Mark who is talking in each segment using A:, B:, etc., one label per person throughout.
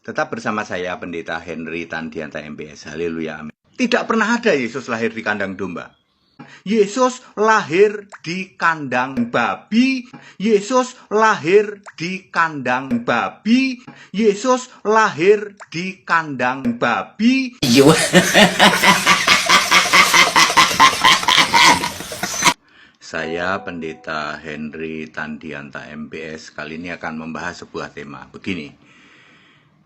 A: Tetap bersama saya, Pendeta Henry Tandianta MPS. Haleluya, amin. Tidak pernah ada Yesus lahir di kandang domba. Yesus lahir di kandang babi. Yesus lahir di kandang babi. Yesus lahir di kandang babi. Saya Pendeta Henry Tandianta MPS kali ini akan membahas sebuah tema begini.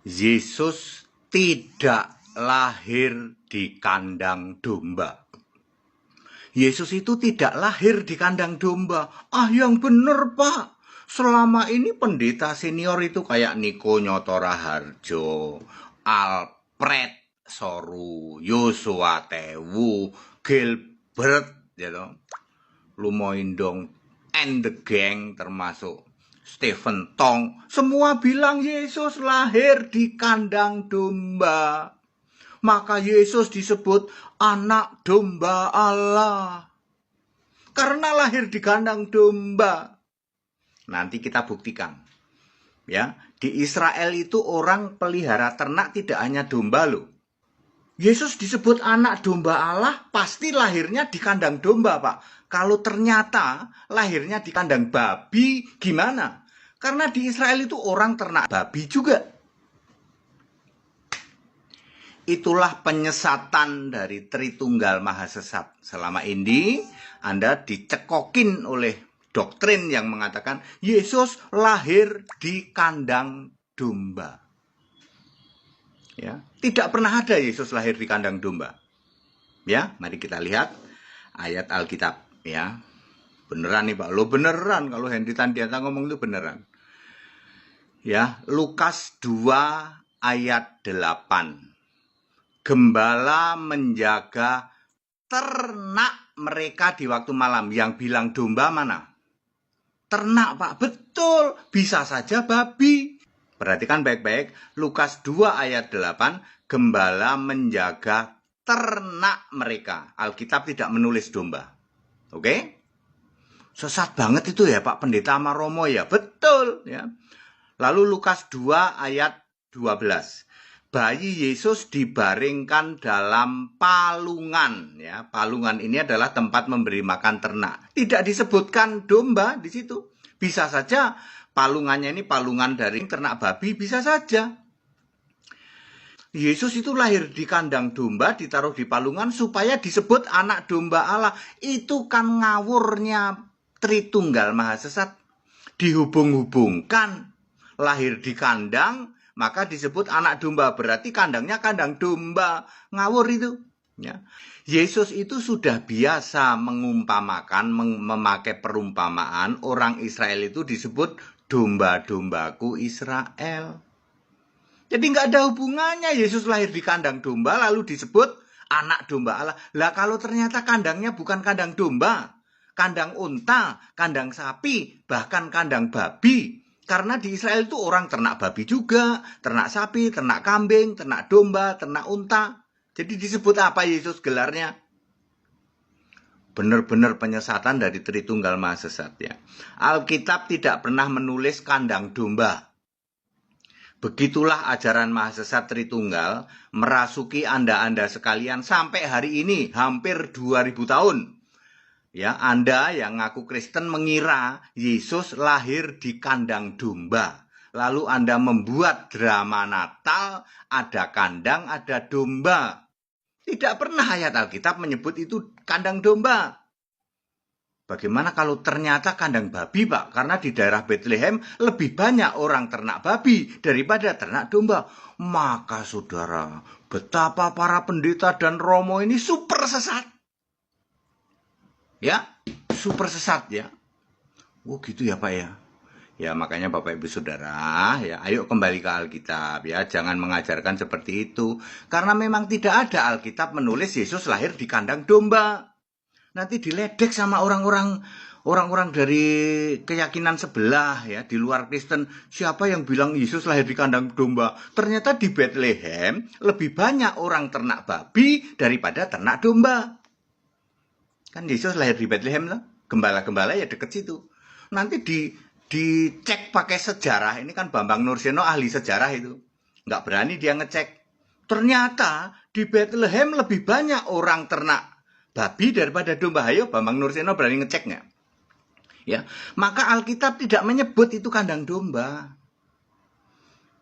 A: Yesus tidak lahir di kandang domba. Yesus itu tidak lahir di kandang domba. Ah, yang bener, Pak. Selama ini pendeta senior itu kayak Niko Nyotora Harjo, Alfred Soru, Yosua Tewu, Gilbert, gitu. Lumoindong and the gang termasuk Stephen Tong, semua bilang Yesus lahir di kandang domba. Maka Yesus disebut anak domba Allah. Karena lahir di kandang domba. Nanti kita buktikan. Ya, di Israel itu orang pelihara ternak tidak hanya domba loh. Yesus disebut anak domba Allah, pasti lahirnya di kandang domba, Pak. Kalau ternyata lahirnya di kandang babi, gimana? Karena di Israel itu orang ternak babi juga. Itulah penyesatan dari Tritunggal Maha Sesat. Selama ini Anda dicekokin oleh doktrin yang mengatakan Yesus lahir di kandang domba. Ya, tidak pernah ada Yesus lahir di kandang domba. Ya, mari kita lihat ayat Alkitab. Ya, beneran nih Pak, lo beneran kalau Henry Tandianta ngomong itu beneran. Ya, Lukas 2 ayat 8. Gembala menjaga ternak mereka di waktu malam. Yang bilang domba mana? Ternak, Pak. Betul, bisa saja babi. Perhatikan baik-baik, Lukas 2 ayat 8, gembala menjaga ternak mereka. Alkitab tidak menulis domba. Oke? Sesat banget itu ya Pak Pendeta Maromo ya. Betul ya. Lalu Lukas 2 ayat 12. Bayi Yesus dibaringkan dalam palungan ya. Palungan ini adalah tempat memberi makan ternak. Tidak disebutkan domba di situ. Bisa saja palungannya ini palungan dari ternak babi, bisa saja. Yesus itu lahir di kandang domba, ditaruh di palungan supaya disebut anak domba Allah. Itu kan ngawurnya Tritunggal Maha Sesat. Dihubung-hubungkan lahir di kandang, maka disebut anak domba, berarti kandangnya kandang domba. Ngawur itu ya. Yesus itu sudah biasa mengumpamakan, memakai perumpamaan. Orang Israel itu disebut domba-dombaku Israel. Jadi nggak ada hubungannya Yesus lahir di kandang domba lalu disebut anak domba Allah. Lah kalau ternyata kandangnya bukan kandang domba, kandang unta, kandang sapi, bahkan kandang babi. Karena di Israel itu orang ternak babi juga, ternak sapi, ternak kambing, ternak domba, ternak unta. Jadi disebut apa Yesus gelarnya? Benar-benar penyesatan dari Tritunggal Maha Sesat ya. Alkitab tidak pernah menulis kandang domba. Begitulah ajaran Maha Sesat Tritunggal merasuki Anda-Anda sekalian sampai hari ini, hampir 2000 tahun. Ya, Anda yang ngaku Kristen mengira Yesus lahir di kandang domba. Lalu Anda membuat drama Natal, ada kandang, ada domba. Tidak pernah ayat Alkitab menyebut itu kandang domba. Bagaimana kalau ternyata kandang babi, Pak? Karena di daerah Bethlehem lebih banyak orang ternak babi daripada ternak domba. Maka saudara, betapa para pendeta dan romo ini super sesat. Ya, super sesat ya. Oh gitu ya Pak ya. Ya makanya Bapak Ibu Saudara, ya ayo kembali ke Alkitab ya. Jangan mengajarkan seperti itu. Karena memang tidak ada Alkitab menulis Yesus lahir di kandang domba. Nanti diledek sama orang-orang dari keyakinan sebelah ya, di luar Kristen. Siapa yang bilang Yesus lahir di kandang domba? Ternyata di Bethlehem lebih banyak orang ternak babi daripada ternak domba. Kan Yesus lahir di Bethlehem loh. Gembala-gembala ya deket situ. Nanti dicek pakai sejarah. Ini kan Bambang Nurseno ahli sejarah itu. Nggak berani dia ngecek. Ternyata di Bethlehem lebih banyak orang ternak babi daripada domba. Ayo, Bambang Nurseno berani ngecek nggak? Ya, maka Alkitab tidak menyebut itu kandang domba.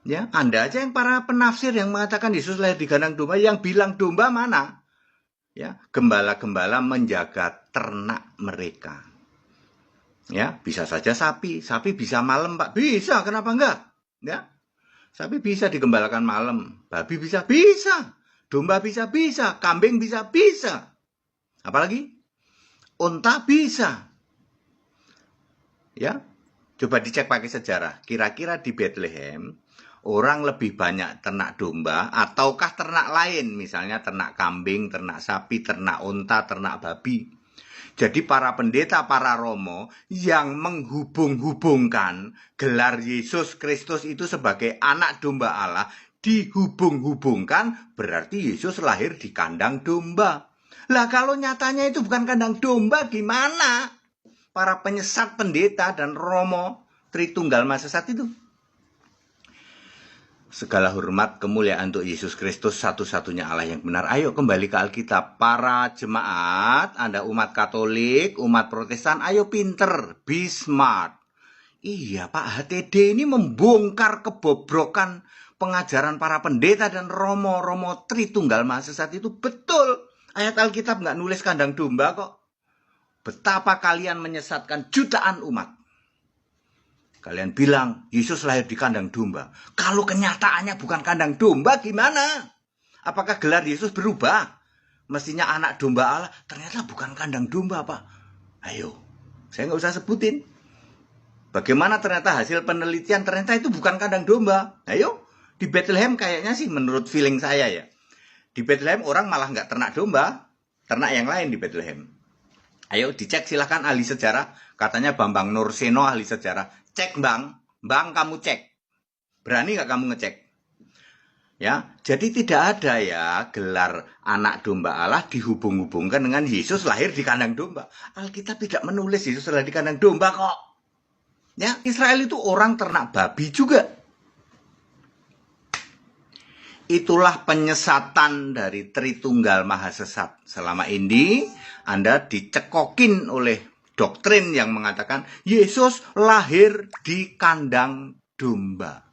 A: Ya, Anda aja yang para penafsir yang mengatakan Yesus lahir di kandang domba, yang bilang domba mana? Ya, gembala-gembala menjaga ternak mereka. Ya, bisa saja sapi bisa malam, Pak. Bisa, kenapa enggak? Ya. Sapi bisa digembalakan malam, babi bisa, domba bisa, kambing bisa. Apalagi? Unta bisa. Ya. Coba dicek pakai sejarah. Kira-kira di Bethlehem orang lebih banyak ternak domba ataukah ternak lain, misalnya ternak kambing, ternak sapi, ternak unta, ternak babi. Jadi para pendeta, para romo yang menghubung-hubungkan gelar Yesus Kristus itu sebagai anak domba Allah, dihubung-hubungkan berarti Yesus lahir di kandang domba. Lah kalau nyatanya itu bukan kandang domba, gimana? Para penyesat pendeta dan romo Tritunggal Mahasesat itu. Segala hormat kemuliaan untuk Yesus Kristus, satu-satunya Allah yang benar. Ayo kembali ke Alkitab. Para jemaat, Anda umat Katolik, umat Protestan, ayo pinter, be smart. Iya, Pak HTD ini membongkar kebobrokan pengajaran para pendeta dan romo-romo Tritunggal Mahasesat itu. Betul, ayat Alkitab nggak nulis kandang domba kok. Betapa kalian menyesatkan jutaan umat. Kalian bilang Yesus lahir di kandang domba. Kalau kenyataannya bukan kandang domba, gimana? Apakah gelar Yesus berubah? Mestinya anak domba Allah, ternyata bukan kandang domba, Pak. Ayo, saya nggak usah sebutin. Bagaimana ternyata hasil penelitian, ternyata itu bukan kandang domba. Ayo, di Bethlehem kayaknya sih menurut feeling saya ya. Di Bethlehem orang malah nggak ternak domba, ternak yang lain di Bethlehem. Ayo dicek silahkan ahli sejarah. Katanya Bambang Nurseno ahli sejarah. Cek bang kamu cek. Berani nggak kamu ngecek? Ya, jadi tidak ada ya gelar anak domba Allah dihubung-hubungkan dengan Yesus lahir di kandang domba. Alkitab tidak menulis Yesus lahir di kandang domba kok. Ya, Israel itu orang ternak babi juga. Itulah penyesatan dari Tritunggal Mahasesat. Selama ini Anda dicekokin oleh doktrin yang mengatakan Yesus lahir di kandang domba.